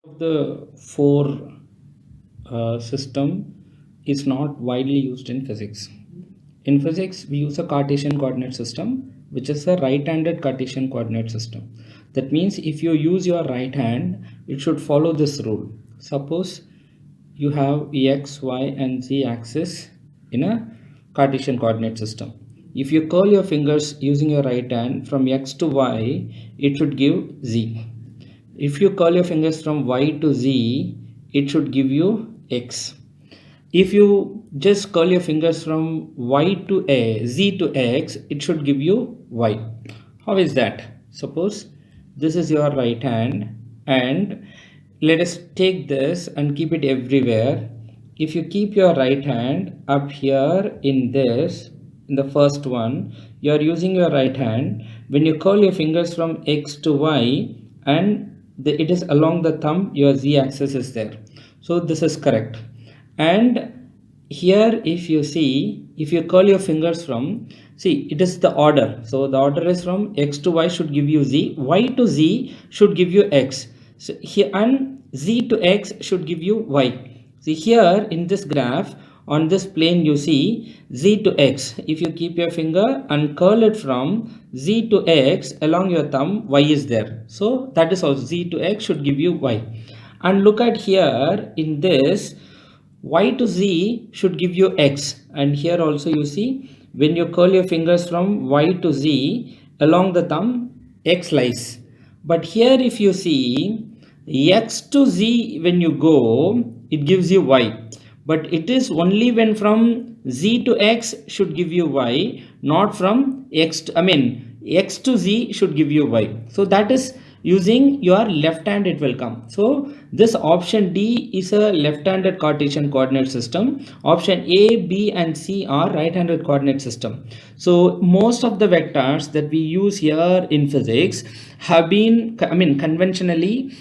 The four system is not widely used in physics. In physics, we use a Cartesian coordinate system, which is a right-handed Cartesian coordinate system. That means if you use your right hand, it should follow this rule. Suppose you have x, y, and z axis in a Cartesian coordinate system. If you curl your fingers using your right hand from x to y, it should give z. If you curl your fingers from y to z, it should give you x. If you just curl your fingers from y to a, z to x, it should give you y. How is that? Suppose this is your right hand, and let us take this and keep it everywhere. If you keep your right hand up here in this, in the first one, you are using your right hand. When you curl your fingers from x to y, and it is along the thumb, your z axis is there. So this is correct. And here if you see, if you curl your fingers from, see, it is the order. So the order is from x to y should give you z, y to z should give you x. So here, and z to x should give you y. See here in this graph, on this plane you see z to x. If you keep your finger and curl it from z to x along your thumb, y is there. So that is also z to x should give you y. And look at here in this, y to z should give you x, and here also you see when you curl your fingers from y to z along the thumb, x lies. But here if you see x to z, when you go, it gives you y, but it is only when from z to x should give you y, not from x to, x to z should give you y. So that is using your left hand it will come. So this option D is a left-handed Cartesian coordinate system. Option A, B and C are right-handed coordinate system. So most of the vectors that we use here in physics have been conventionally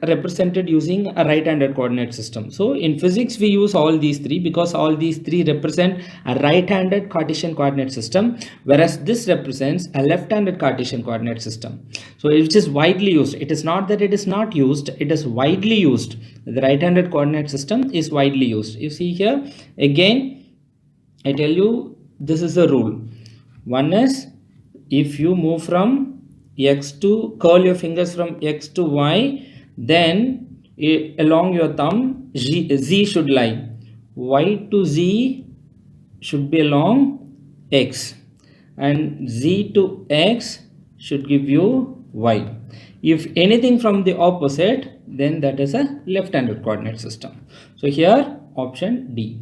represented using a right-handed coordinate system. So in physics we use all these three because all these three represent a right-handed Cartesian coordinate system, whereas this represents a left-handed Cartesian coordinate system. So it is widely used. It is not that it is not used, it is widely used. The right-handed coordinate system is widely used. You see here again, I tell you, this is the rule. One is, if you move from x to, curl your fingers from x to y, then along your thumb z should lie, y to z should be along x, and z to x should give you y. If anything from the opposite, then that is a left-handed coordinate system. So here option D.